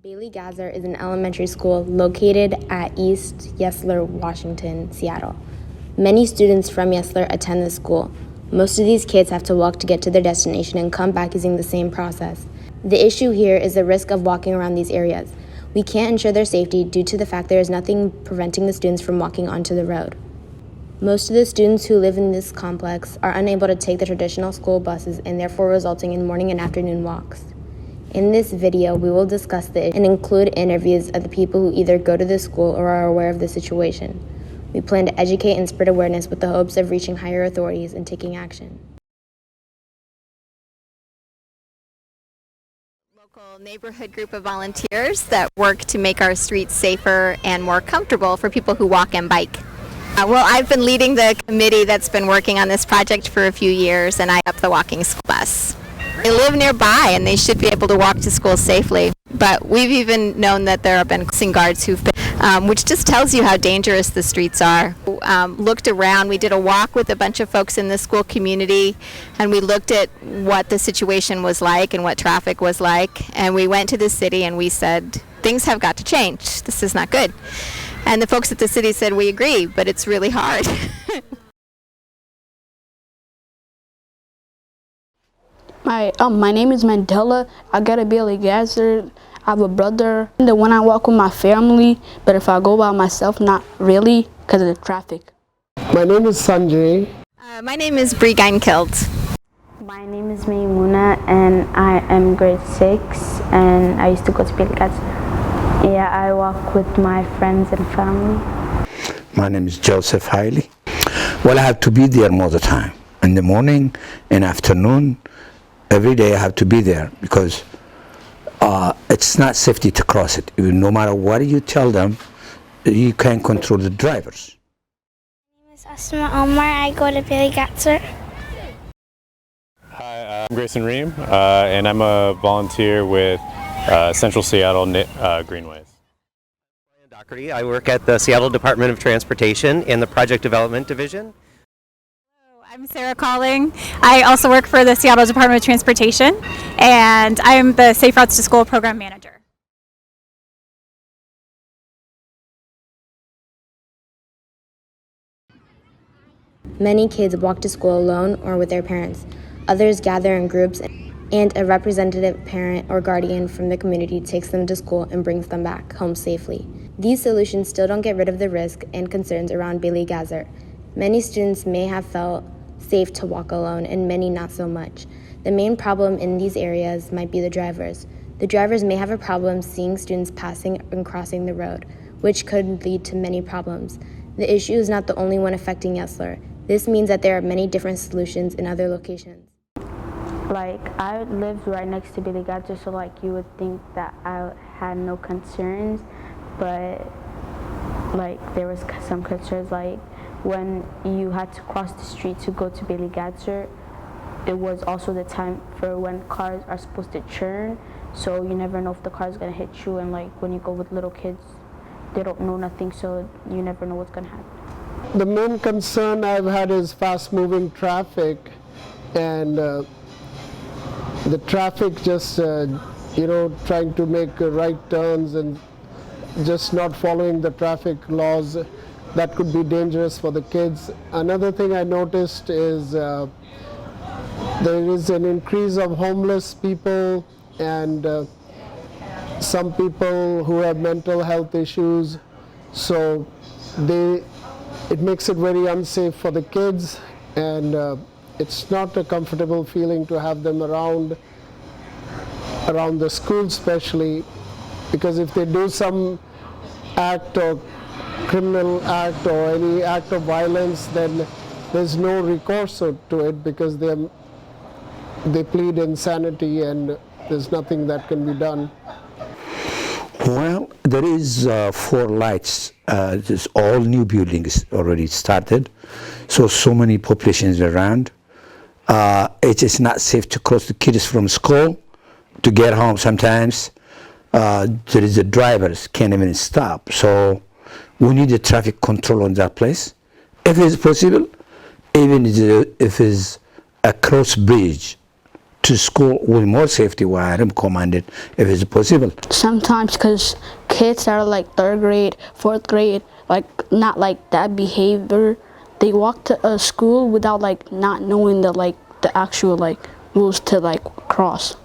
Bailey Gazert is an elementary school located at East Yesler, Washington, Seattle. Many students from Yesler attend this school. Most of these kids have to walk to get to their destination and come back using the same process. The issue here is the risk of walking around these areas. We can't ensure their safety due to the fact there is nothing preventing the students from walking onto the road. Most of the students who live in this complex are unable to take the traditional school buses and therefore resulting in morning and afternoon walks. In this video, we will discuss this and include interviews of the people who either go to the school or are aware of the situation. We plan to educate and spread awareness with the hopes of reaching higher authorities and taking action. Local neighborhood group of volunteers that work to make our streets safer and more comfortable for people who walk and bike. Well, I've been leading the committee that's been working on this project for a few years, and I up the walking school bus. They live nearby and they should be able to walk to school safely. But we've even known that there have been crossing guards who've been, which just tells you how dangerous the streets are. Looked around, we did a walk with a bunch of folks in the school community, and we looked at what the situation was like and what traffic was like. And we went to the city and we said, things have got to change. This is not good. And the folks at the city said, we agree, but it's really hard. My name is Mandela. I got a Baily Gazert. I have a brother. When I walk with my family, but if I go by myself, not really, because of the traffic. My name is Sanjay. My name is Bree Geinkild. My name is Maymuna, and I am grade 6, and I used to go to Baily Gazert. Yeah, I walk with my friends and family. My name is Joseph Haile. Well, I have to be there most of the time. In the morning and afternoon, every day I have to be there because it's not safety to cross it. No matter what you tell them, you can't control the drivers. My name is Asma Omar. I go to Baily Gazert. Hi, I'm Grayson Ream, and I'm a volunteer with Central Seattle Greenways. I work at the Seattle Department of Transportation in the Project Development Division. I'm Sarah Calling. I also work for the Seattle Department of Transportation, and I'm the Safe Routes to School Program Manager. Many kids walk to school alone or with their parents. Others gather in groups, and a representative parent or guardian from the community takes them to school and brings them back home safely. These solutions still don't get rid of the risk and concerns around Baily Gazert. Many students may have felt safe to walk alone, and many not so much. The main problem in these areas might be the drivers. The drivers may have a problem seeing students passing and crossing the road, which could lead to many problems. The issue is not the only one affecting Yesler. This means that there are many different solutions in other locations. Like, I lived right next to Baily Gazert, so like you would think that I had no concerns, but like there was some concerns, like when you had to cross the street to go to Baily Gazert, it was also the time for when cars are supposed to turn, so you never know if the car is going to hit you, and like when you go with little kids, they don't know nothing, so you never know what's going to happen. The main concern I've had is fast-moving traffic, and the traffic just, trying to make right turns and just not following the traffic laws. That could be dangerous for the kids. Another thing I noticed is there is an increase of homeless people and some people who have mental health issues. So it makes it very unsafe for the kids, and it's not a comfortable feeling to have them around the school, especially because if they do some act or criminal act or any act of violence, then there's no recourse to it because they plead insanity and there's nothing that can be done. Well, there is 4 lights. There's all new buildings already started, so many populations around. It is not safe to cross the kids from school to get home sometimes. There is the drivers can't even stop, so we need a traffic control on that place. If it's possible, even if it's a cross bridge, to school with more safety while I'm commanded if it's possible. Sometimes because kids that are like 3rd grade, 4th grade, like not like that behavior, they walk to a school without like not knowing the actual like rules to like cross.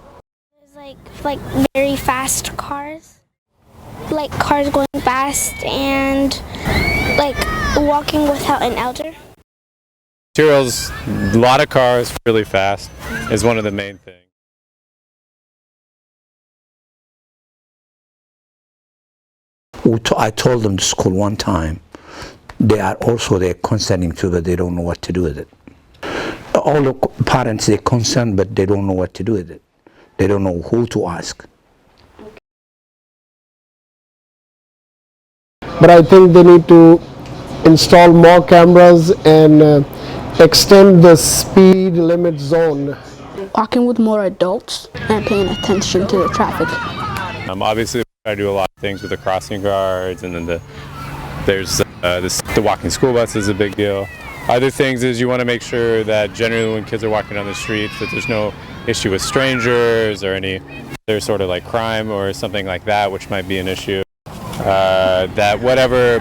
There's like very fast cars, like cars going fast and like walking without an elder. Materials, a lot of cars really fast is one of the main things. I told them to school one time, they're concerning too, but they don't know what to do with it. All the parents, they're concerned, but they don't know what to do with it. They don't know who to ask. But I think they need to install more cameras and extend the speed limit zone. Walking with more adults and paying attention to the traffic. Obviously, I do a lot of things with the crossing guards, and then the walking school bus is a big deal. Other things is you want to make sure that generally when kids are walking on the streets that there's no issue with strangers or any other sort of like crime or something like that, which might be an issue. That whatever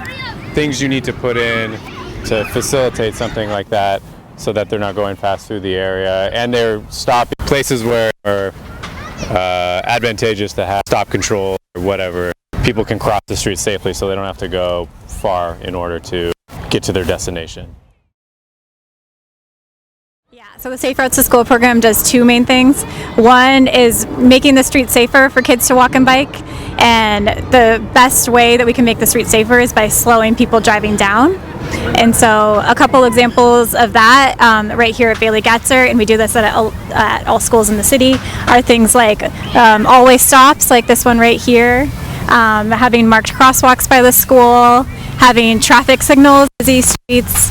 things you need to put in to facilitate something like that so that they're not going fast through the area, and they're stopping places where are advantageous to have stop control or whatever. People can cross the street safely so they don't have to go far in order to get to their destination. So the Safe Routes to School program does 2 main things. One is making the street safer for kids to walk and bike, and the best way that we can make the street safer is by slowing people driving down. And so a couple examples of that right here at Baily Gazert, and we do this at all schools in the city, are things like all-way stops, like this one right here, having marked crosswalks by the school, having traffic signals, busy streets,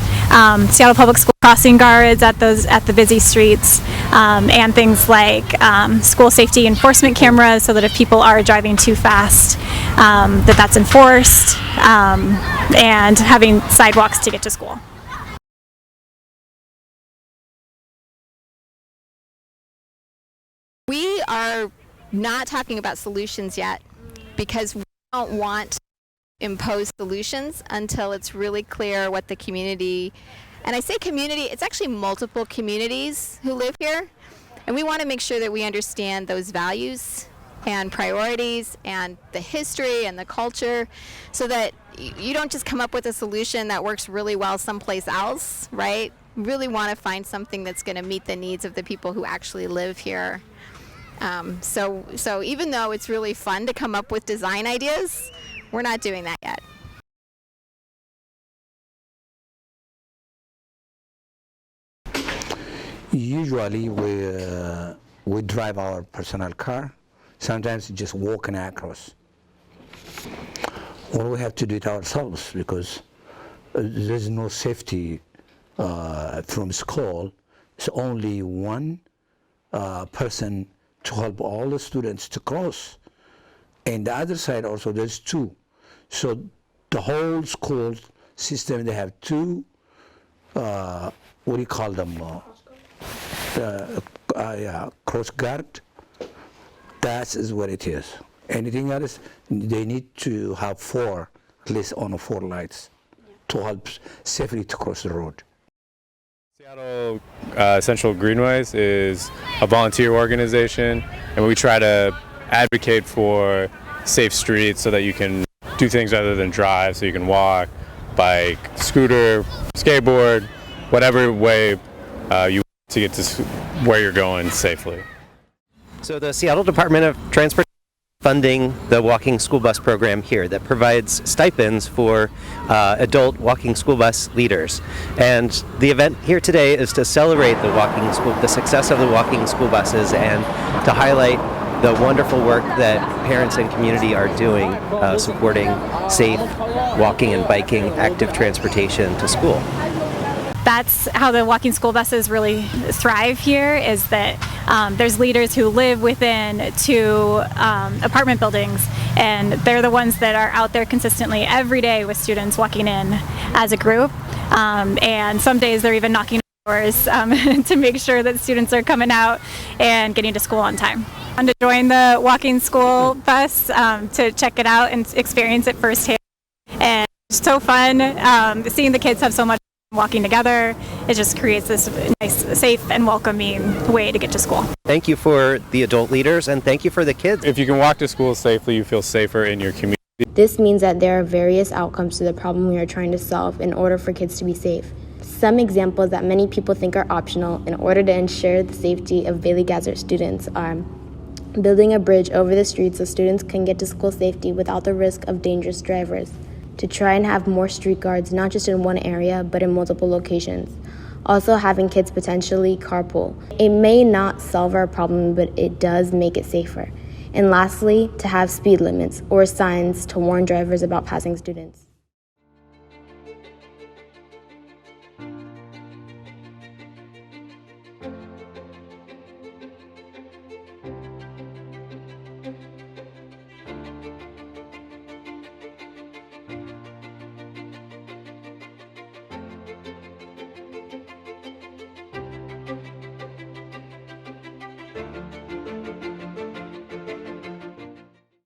Seattle Public School crossing guards at the busy streets, and things like school safety enforcement cameras, so that if people are driving too fast, that's enforced, and having sidewalks to get to school. We are not talking about solutions yet because we don't want to impose solutions until it's really clear what the community, and I say community, it's actually multiple communities who live here, and we want to make sure that we understand those values and priorities and the history and the culture, so that you don't just come up with a solution that works really well someplace else, right? We really want to find something that's going to meet the needs of the people who actually live here. So even though it's really fun to come up with design ideas, we're not doing that yet. Usually we drive our personal car, sometimes just walking across. Or we have to do it ourselves because there's no safety from school. It's only one person to help all the students to cross. And the other side also there's 2. So the whole school system, they have 2, what do you call them? Cross guard. That is what it is. Anything else, they need to have 4, at least on 4 lights to help safely to cross the road. Seattle Central Greenways is a volunteer organization, and we try to advocate for safe streets so that you can do things other than drive, so you can walk, bike, scooter, skateboard, whatever way you want to get to where you're going safely. So the Seattle Department of Transportation is funding the walking school bus program here that provides stipends for adult walking school bus leaders. And the event here today is to celebrate the success of the walking school buses and to highlight the wonderful work that parents and community are doing supporting safe walking and biking active transportation to school. That's how the walking school buses really thrive here, is that there's leaders who live within 2 apartment buildings, and they're the ones that are out there consistently every day with students walking in as a group, and some days they're even knocking hours to make sure that students are coming out and getting to school on time. And to join the walking school bus to check it out and experience it firsthand. And it's so fun seeing the kids have so much fun walking together. It just creates this nice, safe, and welcoming way to get to school. Thank you for the adult leaders, and thank you for the kids. If you can walk to school safely, you feel safer in your community. This means that there are various outcomes to the problem we are trying to solve in order for kids to be safe. Some examples that many people think are optional in order to ensure the safety of Bailey Gazert students are building a bridge over the street so students can get to school safely without the risk of dangerous drivers, to try and have more street guards not just in one area but in multiple locations, also having kids potentially carpool. It may not solve our problem, but it does make it safer. And lastly, to have speed limits or signs to warn drivers about passing students.